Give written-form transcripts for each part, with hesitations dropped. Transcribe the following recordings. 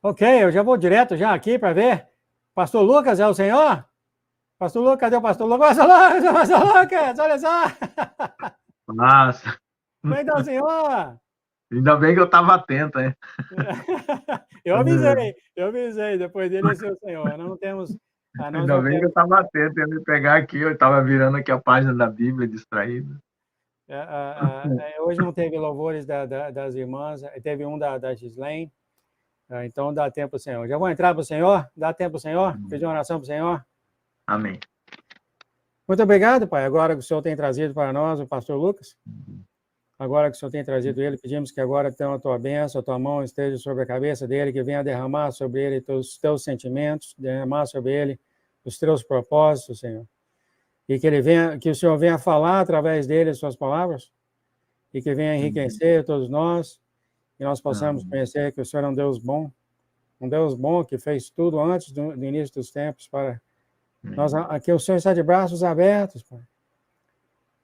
Ok, eu já vou direto já aqui para ver. Pastor Lucas é o senhor? Pastor Lucas, cadê o pastor Lucas? Pastor Lucas, olha só! Nossa, Como é que tá o senhor? ainda bem que eu estava atento, hein? Eu avisei, depois dele esse é o senhor. Nós Ainda não bem que eu temos. estava atento, ia me pegar aqui, eu estava virando aqui a página da Bíblia, distraído. Hoje não teve louvores das irmãs, teve um da Gislaine, então dá tempo para o senhor. Já vou entrar para o senhor? Dá tempo para o senhor? Pedir uma oração para o senhor? Amém. Muito obrigado, Pai. Agora que o senhor tem trazido para nós o pastor Lucas, agora que o senhor tem trazido ele, pedimos que agora tenha a tua bênção, a tua mão esteja sobre a cabeça dele, que venha derramar sobre ele os teus sentimentos, derramar sobre ele os teus propósitos, Senhor. E que o Senhor venha falar através dele as suas palavras, e que venha enriquecer todos nós, e nós possamos conhecer que o Senhor é um Deus bom que fez tudo antes do início dos tempos para nós. Aqui o Senhor está de braços abertos, Pai.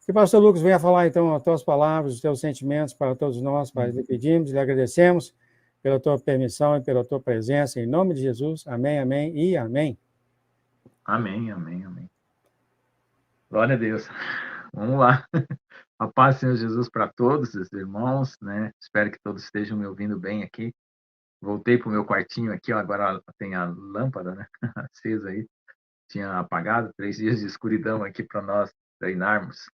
Que o pastor Lucas venha falar, então, as tuas palavras, os teus sentimentos para todos nós, Pai. Lhe pedimos, lhe agradecemos pela tua permissão e pela tua presença, em nome de Jesus. Amém, amém e amém. Amém, amém, amém. Glória a Deus. Vamos lá. A paz do Senhor Jesus para todos os irmãos, né? Espero que todos estejam me ouvindo bem aqui. Voltei para o meu quartinho aqui, ó, agora tem a lâmpada, né? Acesa aí. Tinha apagado, 3 dias de escuridão aqui para nós treinarmos.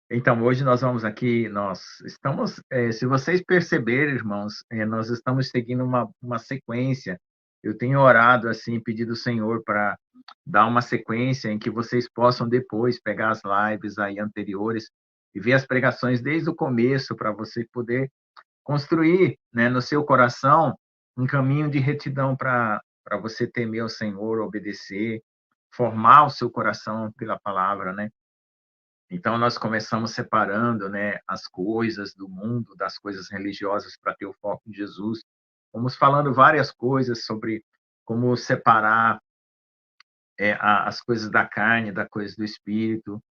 Então, hoje nós vamos aqui, nós estamos, se vocês perceberem, irmãos, nós estamos seguindo uma sequência. Eu tenho orado, assim, pedido ao Senhor para dar uma sequência em que vocês possam depois pegar as lives aí anteriores e ver as pregações desde o começo, para você poder construir, né, no seu coração um caminho de retidão para você temer o Senhor, obedecer, formar o seu coração pela palavra, né? Então, nós começamos separando, né, as coisas do mundo das coisas religiosas para ter o foco em Jesus. Fomos falando várias coisas sobre como separar as coisas da carne das coisas do espírito.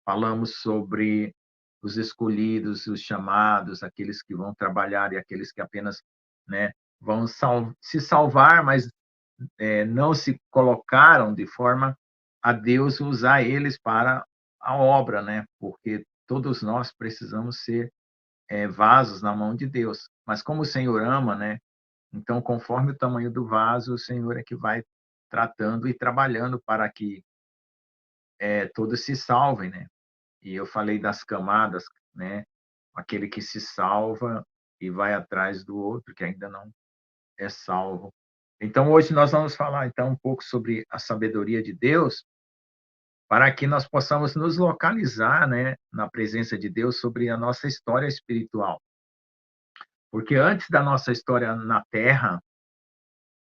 Falamos sobre os escolhidos, os chamados, aqueles que vão trabalhar e aqueles que apenas, né, vão se salvar, mas não se colocaram de forma a Deus usar eles para a obra, né? Porque todos nós precisamos ser vasos na mão de Deus. Mas como o Senhor ama, né? Então, conforme o tamanho do vaso, o Senhor é que vai tratando e trabalhando para que todos se salvem, né? E eu falei das camadas, né? Aquele que se salva e vai atrás do outro que ainda não é salvo. Então, hoje nós vamos falar então um pouco sobre a sabedoria de Deus, para que nós possamos nos localizar, né, na presença de Deus sobre a nossa história espiritual. Porque antes da nossa história na Terra,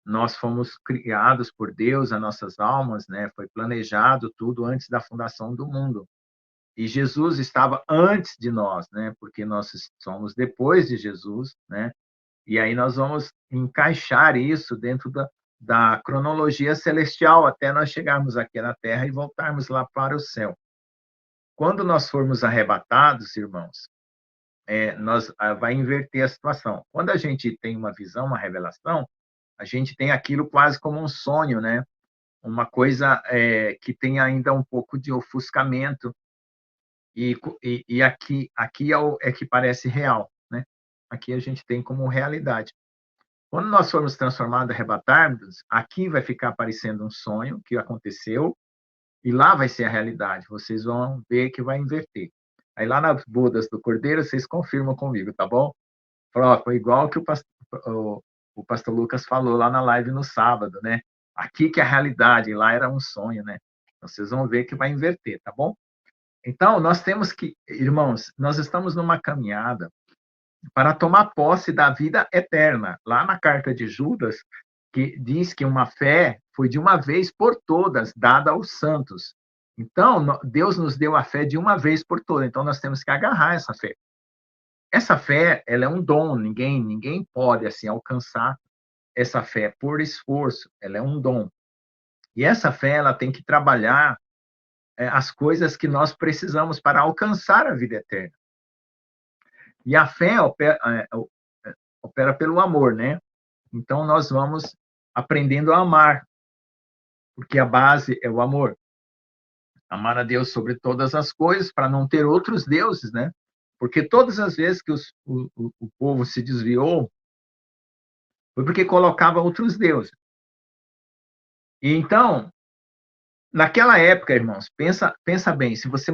nós fomos criados por Deus, as nossas almas, né, foi planejado tudo antes da fundação do mundo. E Jesus estava antes de nós, né, porque nós somos depois de Jesus, né? E aí nós vamos encaixar isso dentro da cronologia celestial até nós chegarmos aqui na Terra e voltarmos lá para o céu. Quando nós formos arrebatados, irmãos, nós vai inverter a situação. Quando a gente tem uma visão, uma revelação, a gente tem aquilo quase como um sonho, né? Uma coisa que tem ainda um pouco de ofuscamento e aqui é que parece real, né? Aqui a gente tem como realidade. Quando nós formos transformados, arrebatados, aqui vai ficar parecendo um sonho que aconteceu e lá vai ser a realidade. Vocês vão ver que vai inverter. Aí lá nas bodas do Cordeiro, vocês confirmam comigo, tá bom? Foi igual que o pastor Lucas falou lá na live no sábado, né? Aqui que é a realidade, lá era um sonho, né? Então, vocês vão ver que vai inverter, tá bom? Então, nós temos que, irmãos, nós estamos numa caminhada para tomar posse da vida eterna. Lá na carta de Judas, que diz que uma fé foi de uma vez por todas dada aos santos. Então, Deus nos deu a fé de uma vez por todas. Então, nós temos que agarrar essa fé. Essa fé, ela é um dom. Ninguém pode assim alcançar essa fé por esforço. Ela é um dom. E essa fé, ela tem que trabalhar as coisas que nós precisamos para alcançar a vida eterna. E a fé opera pelo amor, né? Então, nós vamos aprendendo a amar, porque a base é o amor. Amar a Deus sobre todas as coisas, para não ter outros deuses, né? Porque todas as vezes que o povo se desviou, foi porque colocava outros deuses. E então, naquela época, irmãos, pensa bem, se você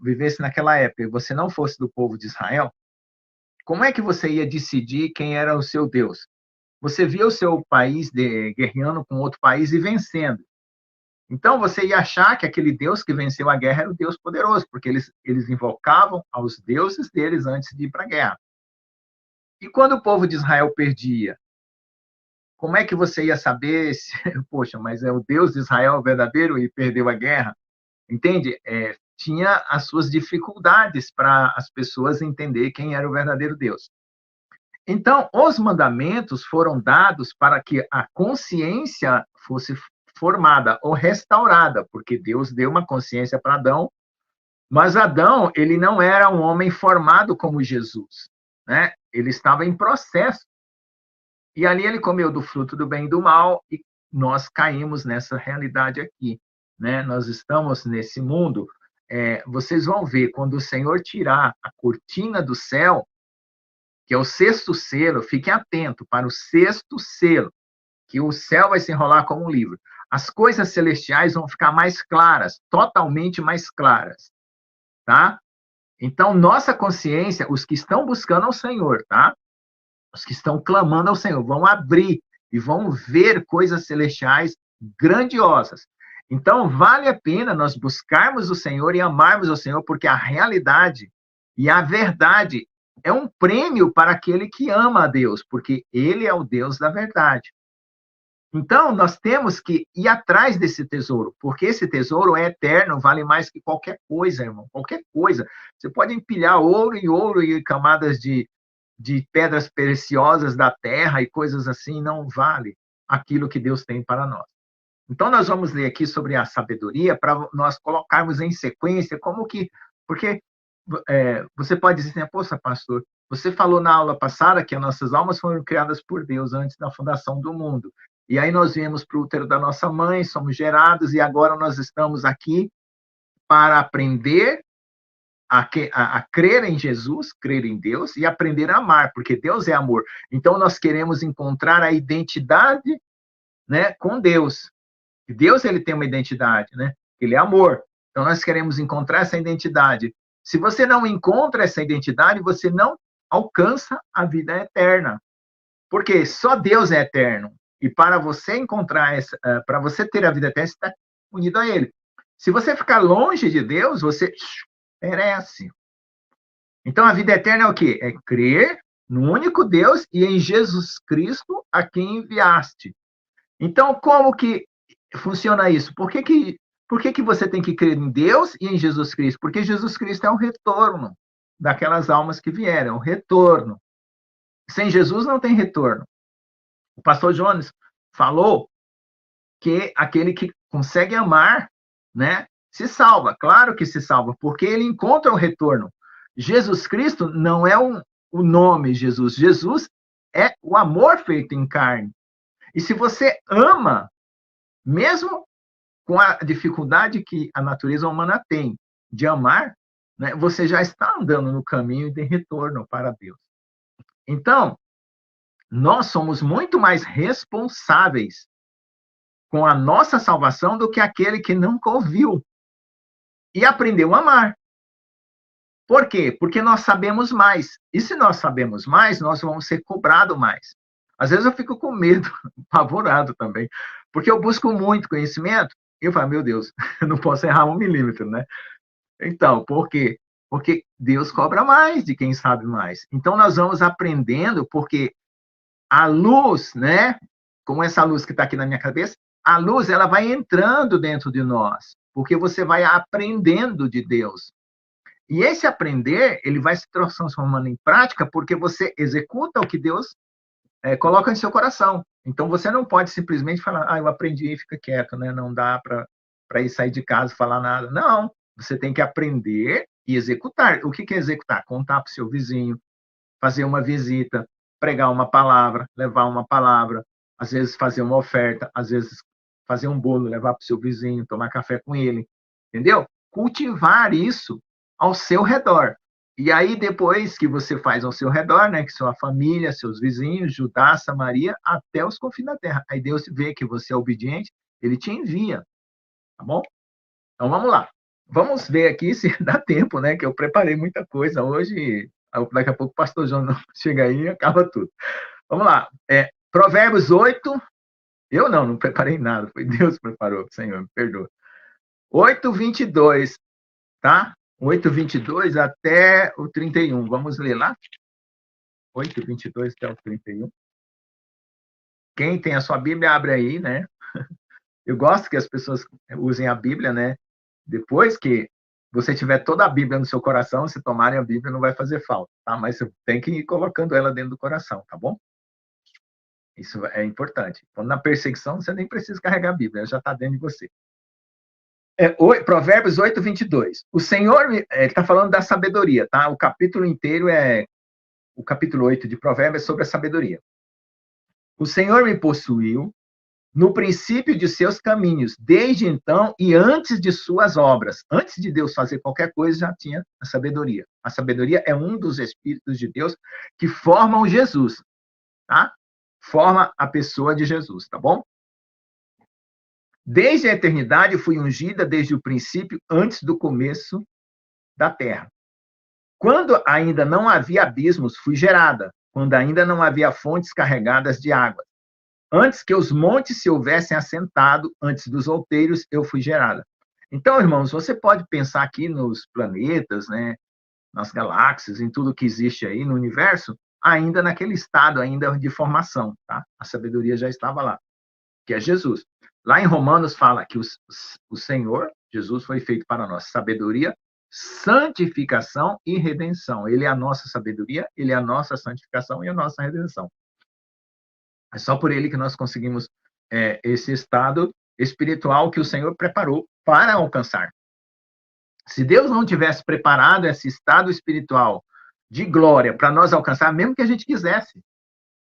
vivesse naquela época e você não fosse do povo de Israel, como é que você ia decidir quem era o seu Deus? Você via o seu país guerreando com outro país e vencendo. Então, você ia achar que aquele Deus que venceu a guerra era o Deus poderoso, porque eles invocavam aos deuses deles antes de ir para a guerra. E quando o povo de Israel perdia, como é que você ia saber se, poxa, mas é o Deus de Israel verdadeiro e perdeu a guerra? Entende? Tinha as suas dificuldades para as pessoas entender quem era o verdadeiro Deus. Então, os mandamentos foram dados para que a consciência fosse formada ou restaurada, porque Deus deu uma consciência para Adão, mas Adão, ele não era um homem formado como Jesus, né? Ele estava em processo. E ali ele comeu do fruto do bem e do mal, e nós caímos nessa realidade aqui, né? Nós estamos nesse mundo. Vocês vão ver, quando o Senhor tirar a cortina do céu, que é o sexto selo, fiquem atentos para o sexto selo, que o céu vai se enrolar como um livro. As coisas celestiais vão ficar mais claras, totalmente mais claras, tá? Então, nossa consciência, os que estão buscando ao Senhor, tá? Os que estão clamando ao Senhor, vão abrir e vão ver coisas celestiais grandiosas. Então, vale a pena nós buscarmos o Senhor e amarmos o Senhor, porque a realidade e a verdade é um prêmio para aquele que ama a Deus, porque Ele é o Deus da verdade. Então, nós temos que ir atrás desse tesouro, porque esse tesouro é eterno, vale mais que qualquer coisa, irmão, qualquer coisa. Você pode empilhar ouro e camadas de pedras preciosas da terra e coisas assim, não vale aquilo que Deus tem para nós. Então, nós vamos ler aqui sobre a sabedoria para nós colocarmos em sequência como que... Porque você pode dizer assim, poxa, pastor, você falou na aula passada que as nossas almas foram criadas por Deus antes da fundação do mundo. E aí nós viemos para o útero da nossa mãe, somos gerados, e agora nós estamos aqui para aprender a crer em Jesus, crer em Deus, e aprender a amar, porque Deus é amor. Então, nós queremos encontrar a identidade, né, com Deus. E Deus, ele tem uma identidade, né? Ele é amor. Então, nós queremos encontrar essa identidade. Se você não encontra essa identidade, você não alcança a vida eterna. Porque só Deus é eterno. E para você encontrar para você ter a vida eterna, você está unido a Ele. Se você ficar longe de Deus, você perece. Então, a vida eterna é o quê? É crer no único Deus e em Jesus Cristo a quem enviaste. Então, como que funciona isso? Por que você tem que crer em Deus e em Jesus Cristo? Porque Jesus Cristo é um retorno daquelas almas que vieram, um retorno. Sem Jesus não tem retorno. O pastor Jones falou que aquele que consegue amar, né, se salva. Claro que se salva, porque ele encontra o retorno. Jesus Cristo não é o nome Jesus. Jesus é o amor feito em carne. E se você ama, mesmo com a dificuldade que a natureza humana tem de amar, né, você já está andando no caminho de retorno para Deus. Então, nós somos muito mais responsáveis com a nossa salvação do que aquele que nunca ouviu e aprendeu a amar. Por quê? Porque nós sabemos mais. E se nós sabemos mais, nós vamos ser cobrados mais. Às vezes eu fico com medo, apavorado também, porque eu busco muito conhecimento e eu falo, meu Deus, eu não posso errar 1 milímetro, né? Então, por quê? Porque Deus cobra mais de quem sabe mais. Então, nós vamos aprendendo, porque a luz, né? Como essa luz que está aqui na minha cabeça, a luz, ela vai entrando dentro de nós, porque você vai aprendendo de Deus. E esse aprender, ele vai se transformando em prática, porque você executa o que Deus coloca em seu coração. Então, você não pode simplesmente falar, eu aprendi e fica quieto, né? Não dá para ir sair de casa e falar nada. Não, você tem que aprender e executar. O que é executar? Contar para o seu vizinho, fazer uma visita, pregar uma palavra, levar uma palavra, às vezes fazer uma oferta, às vezes fazer um bolo, levar para o seu vizinho, tomar café com ele, entendeu? Cultivar isso ao seu redor. E aí, depois que você faz ao seu redor, né, que sua família, seus vizinhos, Judá, Samaria, até os confins da terra. Aí Deus vê que você é obediente, ele te envia, tá bom? Então, vamos lá. Vamos ver aqui se dá tempo, né, que eu preparei muita coisa hoje, daqui a pouco o pastor João chega aí e acaba tudo. Vamos lá. Provérbios 8, eu não preparei nada, foi Deus que preparou, Senhor, me perdoa. 8:22, tá? 8:22 até o 31. Vamos ler lá? 8:22 até o 31. Quem tem a sua Bíblia, abre aí, né? Eu gosto que as pessoas usem a Bíblia, né? Depois que você tiver toda a Bíblia no seu coração, se tomarem a Bíblia, não vai fazer falta, tá? Mas você tem que ir colocando ela dentro do coração, tá bom? Isso é importante. Quando na perseguição, você nem precisa carregar a Bíblia, ela já está dentro de você. Provérbios 8:22. O Senhor, ele está falando da sabedoria, tá? O capítulo inteiro o capítulo 8 de Provérbios é sobre a sabedoria. O Senhor me possuiu no princípio de seus caminhos, desde então e antes de suas obras. Antes de Deus fazer qualquer coisa, já tinha a sabedoria. A sabedoria é um dos espíritos de Deus que formam Jesus, tá? Forma a pessoa de Jesus, tá bom? Desde a eternidade fui ungida desde o princípio, antes do começo da terra. Quando ainda não havia abismos, fui gerada. Quando ainda não havia fontes carregadas de água. Antes que os montes se houvessem assentado, antes dos outeiros, eu fui gerada. Então, irmãos, você pode pensar aqui nos planetas, né, nas galáxias, em tudo que existe aí no universo, ainda naquele estado ainda de formação, tá? A sabedoria já estava lá, que é Jesus. Lá em Romanos fala que o Senhor, Jesus, foi feito para nós sabedoria, santificação e redenção. Ele é a nossa sabedoria, ele é a nossa santificação e a nossa redenção. É só por ele que nós conseguimos esse estado espiritual que o Senhor preparou para alcançar. Se Deus não tivesse preparado esse estado espiritual de glória para nós alcançar, mesmo que a gente quisesse,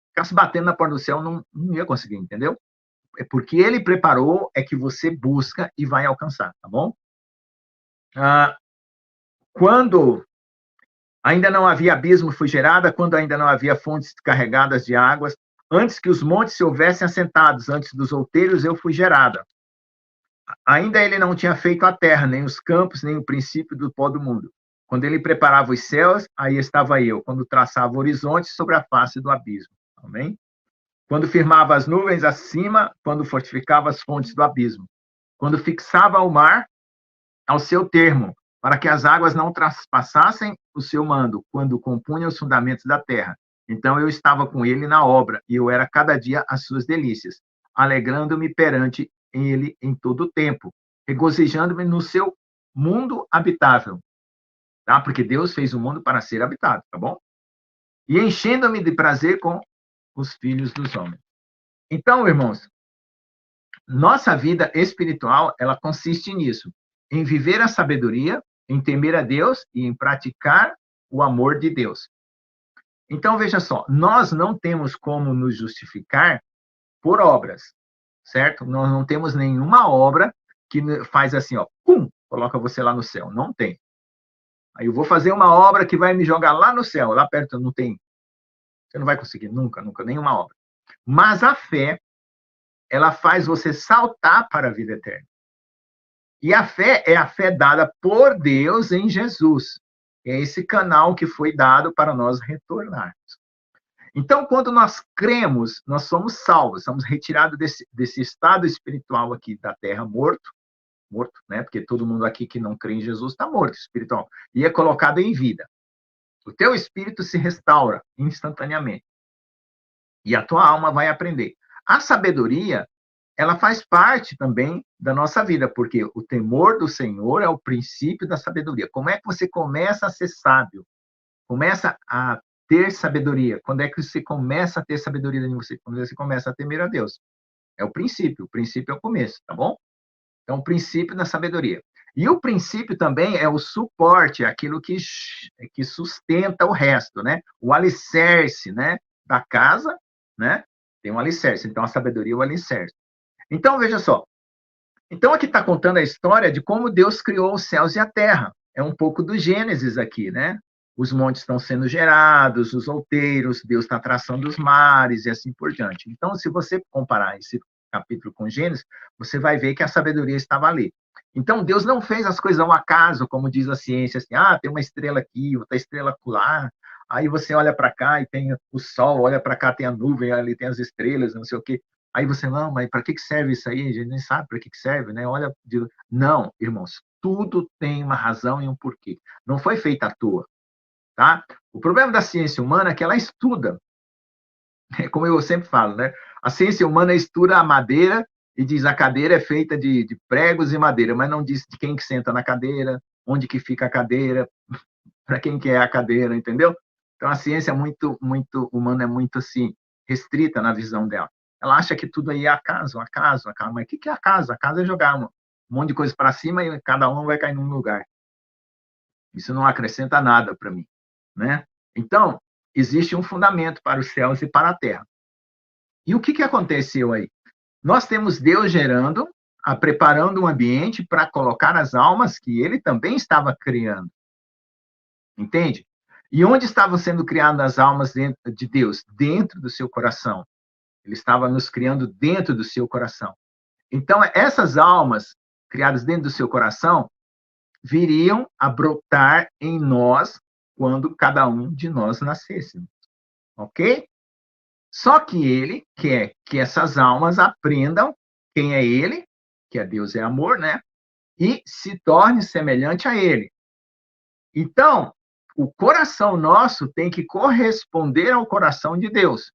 ficasse batendo na porta do céu, não ia conseguir, entendeu? É porque ele preparou, é que você busca e vai alcançar, tá bom? Quando ainda não havia abismo, fui gerada, quando ainda não havia fontes carregadas de águas, antes que os montes se houvessem assentados, antes dos outeiros, eu fui gerada. Ainda ele não tinha feito a terra, nem os campos, nem o princípio do pó do mundo. Quando ele preparava os céus, aí estava eu. Quando traçava horizontes sobre a face do abismo. Amém? Quando firmava as nuvens acima, quando fortificava as fontes do abismo. Quando fixava o mar ao seu termo, para que as águas não traspassassem o seu mando, quando compunha os fundamentos da terra. Então eu estava com ele na obra, e eu era cada dia as suas delícias, alegrando-me perante ele em todo o tempo, regozijando-me no seu mundo habitável, tá? Porque Deus fez o mundo para ser habitado, tá bom? E enchendo-me de prazer com os filhos dos homens. Então, irmãos, nossa vida espiritual, ela consiste nisso, em viver a sabedoria, em temer a Deus e em praticar o amor de Deus. Então, veja só, nós não temos como nos justificar por obras, certo? Nós não temos nenhuma obra que faz assim, ó, pum, coloca você lá no céu. Não tem. Aí eu vou fazer uma obra que vai me jogar lá no céu, lá perto, não tem. Você não vai conseguir, nunca, nenhuma obra. Mas a fé, ela faz você saltar para a vida eterna. E a fé é a fé dada por Deus em Jesus. É esse canal que foi dado para nós retornarmos. Então, quando nós cremos, nós somos salvos, somos retirados desse estado espiritual aqui da terra morto, né? Porque todo mundo aqui que não crê em Jesus está morto espiritual, e é colocado em vida. O teu espírito se restaura instantaneamente. E a tua alma vai aprender. A sabedoria, ela faz parte também da nossa vida, porque o temor do Senhor é o princípio da sabedoria. Como é que você começa a ser sábio? Começa a ter sabedoria. Quando é que você começa a ter sabedoria em você? Quando você começa a temer a Deus. É o princípio é o começo, tá bom? Então, o princípio da sabedoria. E o princípio também é o suporte, aquilo que sustenta o resto, né? O alicerce, né? da casa, né? Tem um alicerce. Então, a sabedoria é o alicerce. Então, veja só. Então, aqui está contando a história de como Deus criou os céus e a terra. É um pouco do Gênesis aqui, né? Os montes estão sendo gerados, os outeiros, Deus está traçando os mares e assim por diante. Então, se você comparar esse capítulo com Gênesis, você vai ver que a sabedoria estava ali. Então, Deus não fez as coisas ao acaso, como diz a ciência, assim, tem uma estrela aqui, outra estrela lá. Aí você olha para cá e tem o sol, olha para cá tem a nuvem, ali tem as estrelas, não sei o quê. Aí você, não, mas para que serve isso aí? A gente nem sabe para que serve, né? Olha, não, irmãos, tudo tem uma razão e um porquê. Não foi feito à toa, tá? O problema da ciência humana é que ela estuda, como eu sempre falo, né? A ciência humana estuda a madeira e diz a cadeira é feita de pregos e madeira, mas não diz de quem que senta na cadeira, onde que fica a cadeira, para quem que é a cadeira, entendeu? Então a ciência muito humana é muito assim restrita na visão dela. Ela acha que tudo aí é acaso. Mas o que é acaso? Acaso é jogar um monte de coisa para cima e cada um vai cair num lugar. Isso não acrescenta nada para mim, né? Então, existe um fundamento para os céus e para a terra. E o que aconteceu aí? Nós temos Deus gerando, preparando um ambiente para colocar as almas que ele também estava criando. Entende? E onde estavam sendo criadas as almas de Deus? Dentro do seu coração. Ele estava nos criando dentro do seu coração. Então, essas almas criadas dentro do seu coração viriam a brotar em nós quando cada um de nós nascêssemos. Ok? Só que ele quer que essas almas aprendam quem é ele, que é Deus é amor, né? E se torne semelhante a ele. Então, o coração nosso tem que corresponder ao coração de Deus,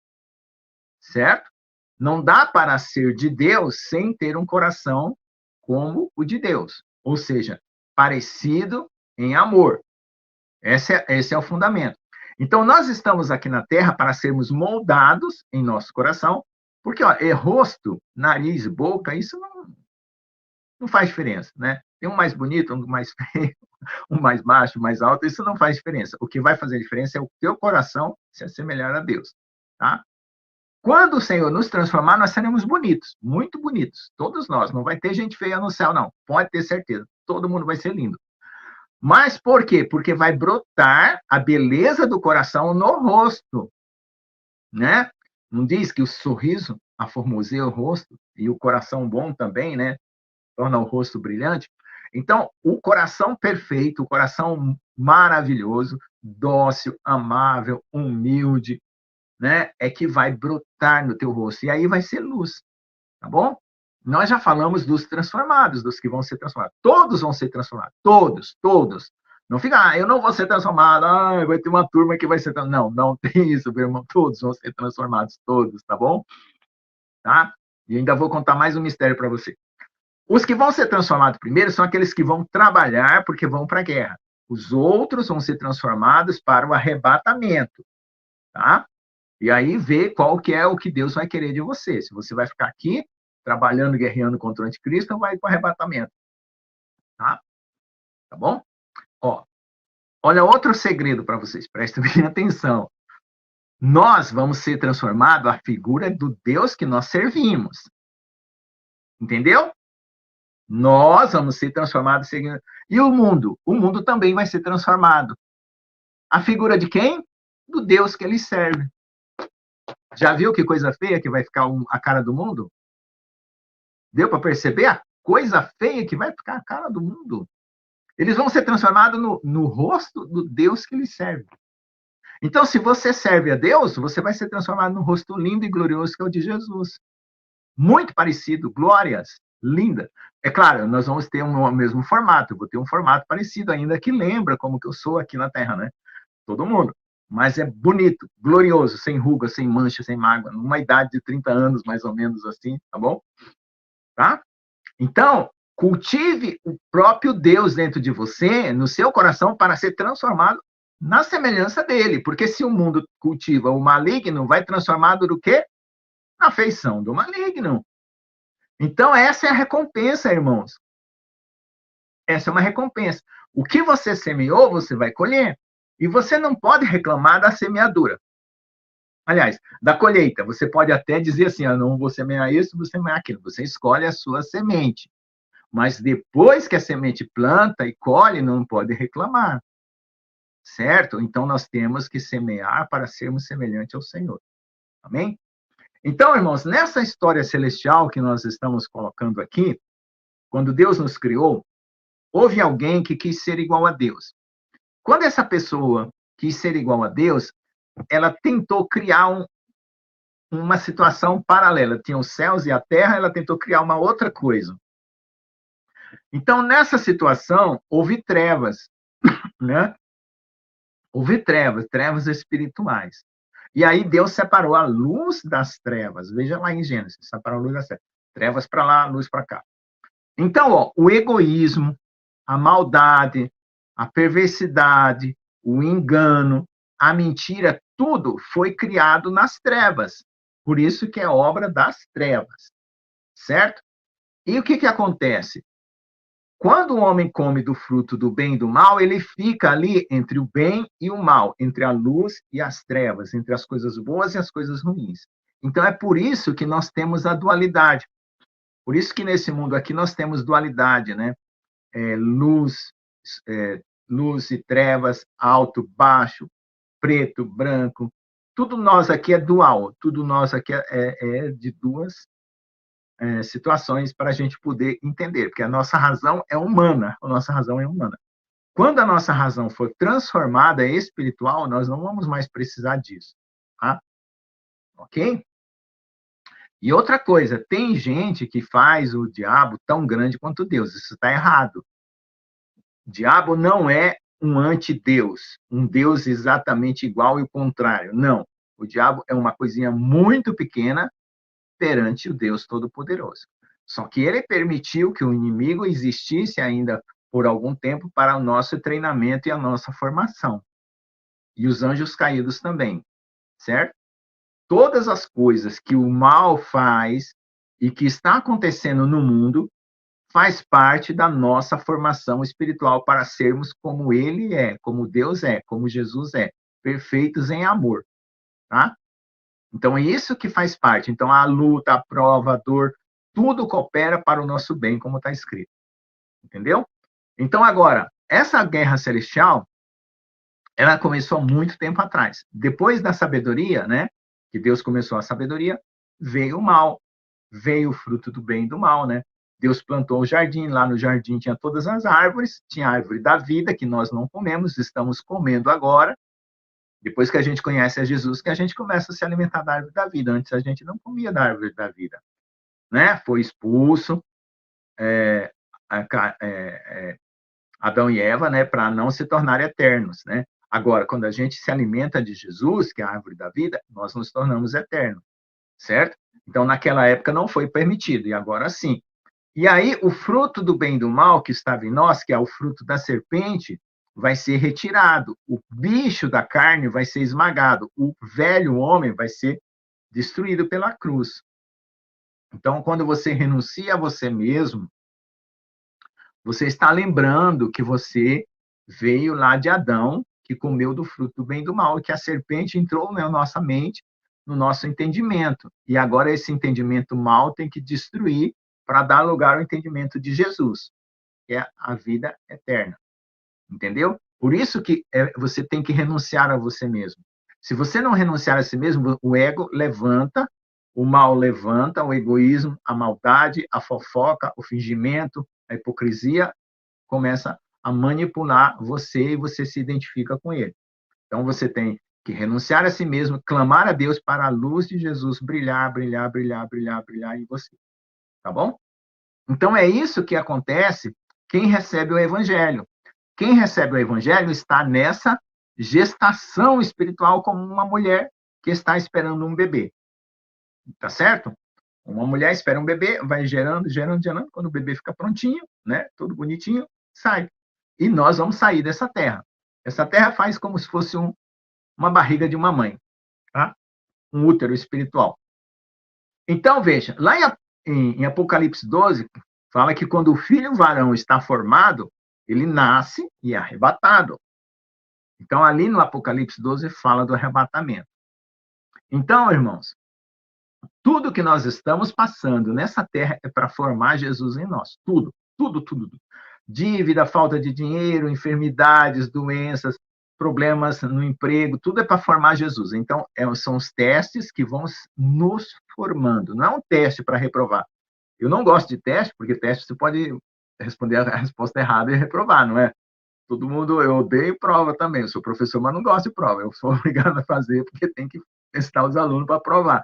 certo? Não dá para ser de Deus sem ter um coração como o de Deus, ou seja, parecido em amor. Esse é o fundamento. Então, nós estamos aqui na Terra para sermos moldados em nosso coração, porque rosto, nariz, boca, isso não faz diferença, né? Tem um mais bonito, um mais feio, um mais baixo, um mais alto, isso não faz diferença. O que vai fazer diferença é o teu coração se assemelhar a Deus, tá? Quando o Senhor nos transformar, nós seremos bonitos, muito bonitos, todos nós. Não vai ter gente feia no céu, não. Pode ter certeza. Todo mundo vai ser lindo. Mas por quê? Porque vai brotar a beleza do coração no rosto, né? Não diz que o sorriso aformoseia o rosto e o coração bom também, né? Torna o rosto brilhante. Então, o coração perfeito, o coração maravilhoso, dócil, amável, humilde, né, é que vai brotar no teu rosto. E aí vai ser luz, tá bom? Nós já falamos dos transformados, dos que vão ser transformados. Todos vão ser transformados. Todos, todos. Não fica, eu não vou ser transformado, vai ter uma turma que vai ser transformada. Não tem isso, meu irmão. Todos vão ser transformados, todos, tá bom? Tá? E ainda vou contar mais um mistério para você. Os que vão ser transformados primeiro são aqueles que vão trabalhar porque vão para a guerra. Os outros vão ser transformados para o arrebatamento, tá? E aí vê qual que é o que Deus vai querer de você. Se você vai ficar aqui trabalhando, guerreando contra o anticristo, ou vai para o arrebatamento, tá? Tá bom? Ó, olha outro segredo para vocês, prestem bem atenção. Nós vamos ser transformados à figura do Deus que nós servimos. Entendeu? Nós vamos ser transformados seguindo. E o mundo? O mundo também vai ser transformado. A figura de quem? Do Deus que ele serve. Já viu que coisa feia que vai ficar a cara do mundo? Deu para perceber a coisa feia que vai ficar a cara do mundo? Eles vão ser transformados no rosto do Deus que eles servem. Então, se você serve a Deus, você vai ser transformado no rosto lindo e glorioso que é o de Jesus. Muito parecido, glórias, linda. É claro, nós vamos ter o mesmo formato, eu vou ter um formato parecido ainda, que lembra como que eu sou aqui na Terra, né? Todo mundo. Mas é bonito, glorioso, sem ruga, sem mancha, sem mágoa, numa idade de 30 anos, mais ou menos assim, tá bom? Tá? Então, cultive o próprio Deus dentro de você, no seu coração, para ser transformado na semelhança dele. Porque se o mundo cultiva o maligno, vai transformado do quê? Na feição do maligno. Então, essa é a recompensa, irmãos. Essa é uma recompensa. O que você semeou, você vai colher. E você não pode reclamar da semeadura. Aliás, da colheita. Você pode até dizer assim, não vou semear isso, vou semear aquilo. Você escolhe a sua semente. Mas depois que a semente planta e colhe, não pode reclamar. Certo? Então, nós temos que semear para sermos semelhantes ao Senhor. Amém? Então, irmãos, nessa história celestial que nós estamos colocando aqui, quando Deus nos criou, houve alguém que quis ser igual a Deus. Quando essa pessoa quis ser igual a Deus, ela tentou criar uma situação paralela. Tinha os céus e a terra, ela tentou criar uma outra coisa. Então, nessa situação, houve trevas, né? Houve trevas espirituais. E aí Deus separou a luz das trevas. Veja lá em Gênesis, separou a luz das trevas. Trevas para lá, luz para cá. Então, ó, o egoísmo, a maldade, a perversidade, o engano, a mentira, tudo foi criado nas trevas. Por isso que é obra das trevas. Certo? E o que acontece? Quando o homem come do fruto do bem e do mal, ele fica ali entre o bem e o mal, entre a luz e as trevas, entre as coisas boas e as coisas ruins. Então é por isso que nós temos a dualidade. Por isso que nesse mundo aqui nós temos dualidade, né? Luz e trevas, alto, baixo, preto, branco. Tudo nós aqui é dual, tudo nós aqui é de duas situações para a gente poder entender, porque a nossa razão é humana, a nossa razão é humana. Quando a nossa razão for transformada espiritual, nós não vamos mais precisar disso, tá? Ok? E outra coisa, tem gente que faz o diabo tão grande quanto Deus, isso está errado. O diabo não é um antideus, um Deus exatamente igual e o contrário, não. O diabo é uma coisinha muito pequena perante o Deus Todo-Poderoso. Só que ele permitiu que o inimigo existisse ainda por algum tempo para o nosso treinamento e a nossa formação. E os anjos caídos também, certo? Todas as coisas que o mal faz e que está acontecendo no mundo faz parte da nossa formação espiritual para sermos como ele é, como Deus é, como Jesus é, perfeitos em amor, tá? Então, é isso que faz parte. Então, a luta, a prova, a dor, tudo coopera para o nosso bem, como está escrito. Entendeu? Então, agora, essa guerra celestial, ela começou há muito tempo atrás. Depois da sabedoria, né? Que Deus começou a sabedoria, veio o mal, veio o fruto do bem e do mal, né? Deus plantou o jardim, lá no jardim tinha todas as árvores, tinha a árvore da vida, que nós não comemos, estamos comendo agora. Depois que a gente conhece a Jesus, que a gente começa a se alimentar da árvore da vida. Antes a gente não comia da árvore da vida, né? Foi expulso Adão e Eva, né, para não se tornar eternos, né? Agora, quando a gente se alimenta de Jesus, que é a árvore da vida, nós nos tornamos eternos, certo? Então, naquela época não foi permitido, e agora sim. E aí, o fruto do bem e do mal que estava em nós, que é o fruto da serpente, vai ser retirado. O bicho da carne vai ser esmagado. O velho homem vai ser destruído pela cruz. Então, quando você renuncia a você mesmo, você está lembrando que você veio lá de Adão, que comeu do fruto do bem e do mal, que a serpente entrou na nossa mente, no nosso entendimento. E agora esse entendimento mal tem que destruir para dar lugar ao entendimento de Jesus, que é a vida eterna. Entendeu? Por isso que você tem que renunciar a você mesmo. Se você não renunciar a si mesmo, o ego levanta, o mal levanta, o egoísmo, a maldade, a fofoca, o fingimento, a hipocrisia começa a manipular você e você se identifica com ele. Então você tem que renunciar a si mesmo, clamar a Deus para a luz de Jesus brilhar, brilhar, brilhar, brilhar, brilhar em você. Tá bom? Então é isso que acontece quem recebe o evangelho. Quem recebe o evangelho está nessa gestação espiritual como uma mulher que está esperando um bebê. Tá certo? Uma mulher espera um bebê, vai gerando, gerando, gerando. Quando o bebê fica prontinho, né? Tudo bonitinho, sai. E nós vamos sair dessa terra. Essa terra faz como se fosse uma barriga de uma mãe, tá? Um útero espiritual. Então, veja, lá em Apocalipse 12, fala que quando o filho varão está formado, ele nasce e é arrebatado. Então, ali no Apocalipse 12, fala do arrebatamento. Então, irmãos, tudo que nós estamos passando nessa terra é para formar Jesus em nós. Tudo, tudo, tudo. Dívida, falta de dinheiro, enfermidades, doenças, problemas no emprego, tudo é para formar Jesus. Então, são os testes que vão nos formando. Não é um teste para reprovar. Eu não gosto de teste, porque teste você pode responder a resposta errada e reprovar, não é? Todo mundo, eu odeio prova também. Eu sou professor, mas não gosto de prova. Eu sou obrigado a fazer porque tem que testar os alunos para provar.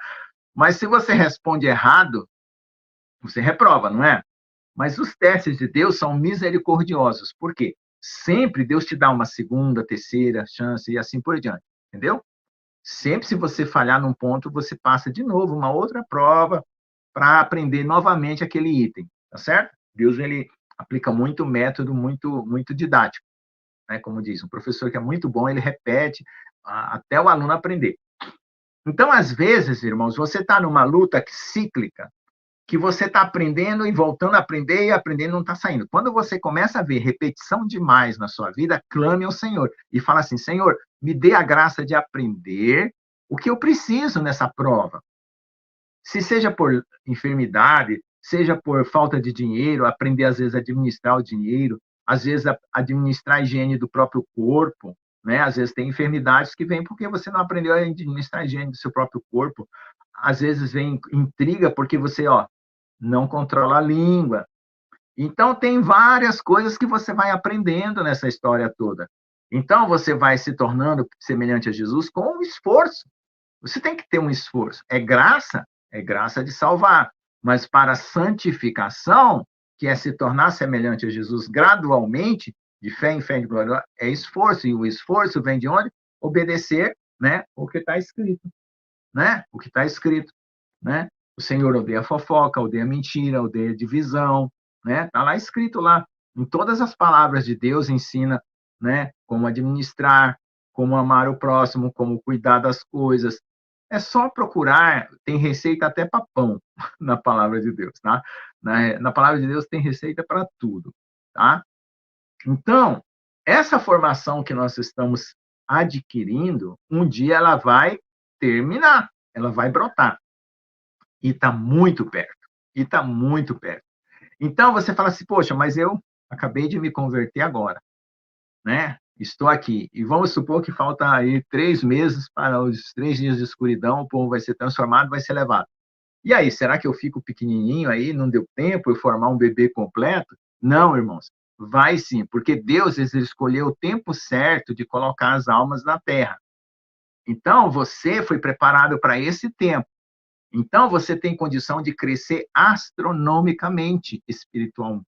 Mas se você responde errado, você reprova, não é? Mas os testes de Deus são misericordiosos. Por quê? Sempre Deus te dá uma segunda, terceira chance e assim por diante. Entendeu? Sempre se você falhar num ponto, você passa de novo uma outra prova para aprender novamente aquele item, tá certo? Deus, ele aplica muito método, muito didático, né? Como diz, um professor que é muito bom, ele repete até o aluno aprender. Então, às vezes, irmãos, você está numa luta cíclica, que você está aprendendo e voltando a aprender e aprendendo não está saindo. Quando você começa a ver repetição demais na sua vida, clame ao Senhor e fala assim, Senhor, me dê a graça de aprender o que eu preciso nessa prova. Se seja por enfermidade, seja por falta de dinheiro, aprender às vezes a administrar o dinheiro, às vezes administrar a higiene do próprio corpo, né? Às vezes tem enfermidades que vêm porque você não aprendeu a administrar a higiene do seu próprio corpo. Às vezes vem intriga porque você, não controla a língua. Então, tem várias coisas que você vai aprendendo nessa história toda. Então, você vai se tornando semelhante a Jesus com um esforço. Você tem que ter um esforço. É graça de salvar. Mas para a santificação, que é se tornar semelhante a Jesus gradualmente, de fé em fé, de glória, é esforço. E o esforço vem de onde? Obedecer, né, o que está escrito. Né? O que está escrito. Né? O Senhor odeia fofoca, odeia mentira, odeia divisão, né? Está lá escrito lá. Em todas as palavras de Deus ensina, né? Como administrar, como amar o próximo, como cuidar das coisas. É só procurar, tem receita até para pão na palavra de Deus, tá? Na palavra de Deus tem receita para tudo, tá? Então, essa formação que nós estamos adquirindo, um dia ela vai terminar, ela vai brotar. E está muito perto. E está muito perto. Então, você fala assim, poxa, mas eu acabei de me converter agora, né? Estou aqui. E vamos supor que falta aí 3 meses para os 3 dias de escuridão, o povo vai ser transformado, vai ser levado. E aí, será que eu fico pequenininho aí, não deu tempo eu formar um bebê completo? Não, irmãos. Vai sim, porque Deus escolheu o tempo certo de colocar as almas na terra. Então, você foi preparado para esse tempo. Então, você tem condição de crescer astronomicamente espiritualmente,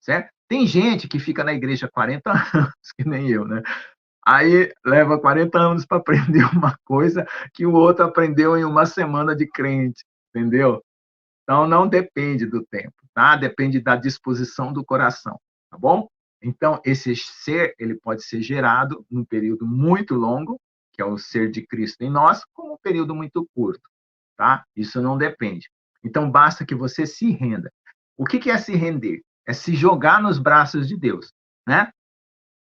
certo? Tem gente que fica na igreja 40 anos, que nem eu, né? Aí leva 40 anos para aprender uma coisa que o outro aprendeu em uma semana de crente, entendeu? Então, não depende do tempo, tá? Depende da disposição do coração, tá bom? Então, esse ser, ele pode ser gerado num período muito longo, que é o ser de Cristo em nós, como um período muito curto. Tá? Isso não depende. Então, basta que você se renda. O que é se render? É se jogar nos braços de Deus, né?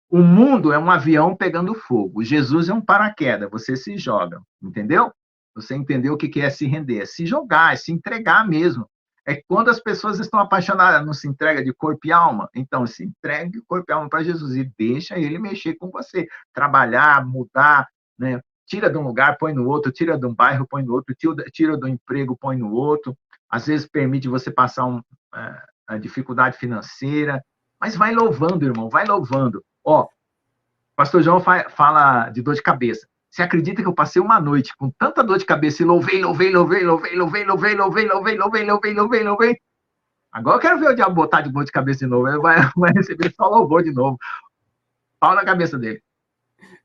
O mundo é um avião pegando fogo. Jesus é um paraquedas. Você se joga, entendeu? Você entendeu o que é se render? É se jogar, é se entregar mesmo. É quando as pessoas estão apaixonadas, não se entrega de corpo e alma. Então, se entregue corpo e alma para Jesus e deixa ele mexer com você. Trabalhar, mudar, né? Tira de um lugar, põe no outro, tira de um bairro, põe no outro, tira do emprego, põe no outro. Às vezes permite você passar a dificuldade financeira, mas vai louvando, irmão, vai louvando. Ó, pastor João fala de dor de cabeça. Você acredita que eu passei uma noite com tanta dor de cabeça e louvei. Agora eu quero ver o diabo botar de dor de cabeça de novo. Ele vai receber só louvor de novo. Pau na cabeça dele.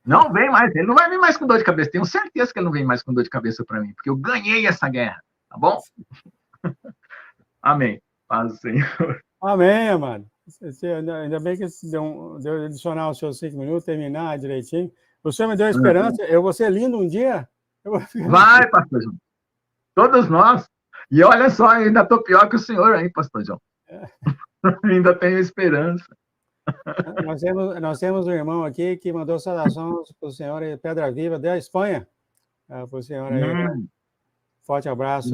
Não vem mais, ele não vai vir mais com dor de cabeça. Tenho certeza que ele não vem mais com dor de cabeça para mim, porque eu ganhei essa guerra, tá bom? Amém. Paz do Senhor. Amém, amado. Ainda bem que deu adicionar os seus 5 minutos, terminar direitinho. O senhor me deu esperança, eu vou ser lindo um dia. Vai, pastor João. Todos nós. E olha só, ainda estou pior que o senhor aí, pastor João. Ainda tenho esperança. Nós temos um irmão aqui que mandou saudações para o senhor em Pedra Viva, da Espanha. para o senhor aí. Forte abraço.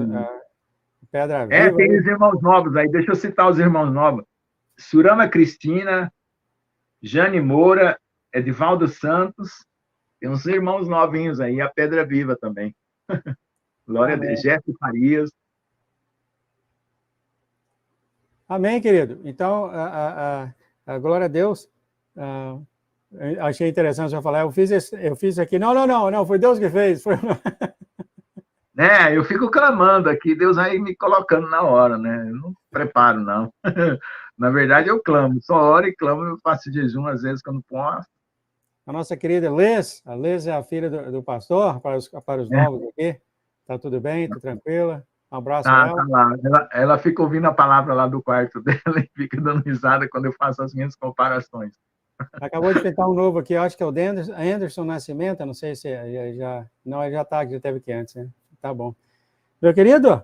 Pedra É, Viva. tem os irmãos novos aí, deixa eu citar os irmãos novos. Surama Cristina, Jane Moura, Edivaldo Santos, tem uns irmãos novinhos aí, a Pedra Viva também. Glória a Deus. Jeff Farias. Amém, querido. Então, a glória a Deus. Achei interessante você falar, eu fiz isso aqui. Não, foi Deus que fez. Foi... Eu fico clamando aqui, Deus vai me colocando na hora, né? Eu não preparo, não. Na verdade, eu clamo, só oro e clamo, eu faço jejum, às vezes, quando posso. A nossa querida Liz, a Liz é a filha do pastor, para os novos aqui. Tá tudo bem, tudo tranquila? Um abraço a ela. Tá lá. Ela fica ouvindo a palavra lá do quarto dela e fica dando risada quando eu faço as minhas comparações. Acabou de pintar um novo aqui, acho que é o Anderson Nascimento, não sei se já... Não, ele já teve que antes, né? Tá bom. Meu querido,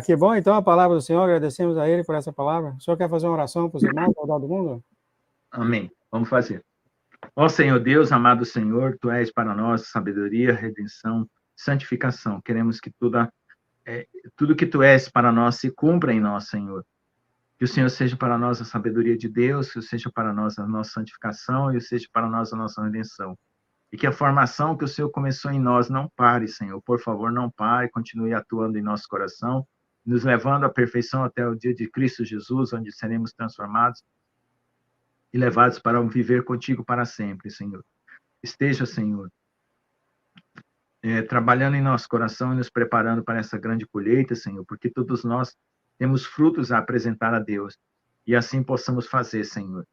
que bom, então, a palavra do Senhor, agradecemos a Ele por essa palavra. O senhor quer fazer uma oração para os irmãos, para todo mundo? Amém. Vamos fazer. Ó Senhor Deus, amado Senhor, Tu és para nós sabedoria, redenção, santificação. Queremos que tudo que Tu és para nós se cumpra em nós, Senhor. Que o Senhor seja para nós a sabedoria de Deus, que o seja para nós a nossa santificação e o seja para nós a nossa redenção. E que a formação que o Senhor começou em nós não pare, Senhor. Por favor, não pare, continue atuando em nosso coração, nos levando à perfeição até o dia de Cristo Jesus, onde seremos transformados e levados para viver contigo para sempre, Senhor. Esteja, Senhor, trabalhando em nosso coração e nos preparando para essa grande colheita, Senhor, porque todos nós temos frutos a apresentar a Deus, e assim possamos fazer, Senhor,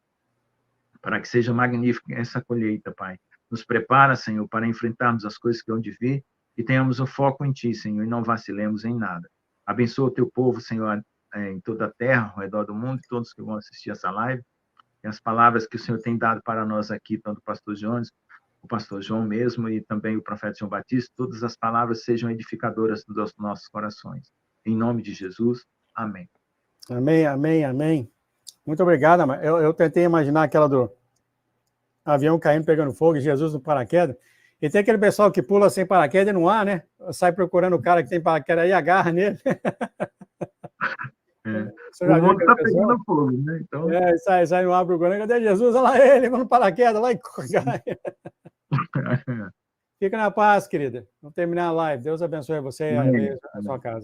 para que seja magnífica essa colheita, Pai. Nos prepara, Senhor, para enfrentarmos as coisas que hão de vir e tenhamos o foco em Ti, Senhor, e não vacilemos em nada. Abençoa o Teu povo, Senhor, em toda a terra, ao redor do mundo, e todos que vão assistir essa live, e as palavras que o Senhor tem dado para nós aqui, tanto o pastor Jones, o pastor João mesmo, e também o profeta João Batista, todas as palavras sejam edificadoras dos nossos corações. Em nome de Jesus, amém. Amém. Muito obrigado, amado. Eu tentei imaginar aquela do avião caindo, pegando fogo, e Jesus no paraquedas. E tem aquele pessoal que pula sem paraquedas no ar, né? Sai procurando o cara que tem paraquedas aí, agarra nele. O mundo está pegando fogo, né? Então... sai no ar procurando, cadê Jesus? Olha lá ele, vamos no paraquedas, lá e Fica na paz, querida. Vamos terminar a live. Deus abençoe você e a sua casa.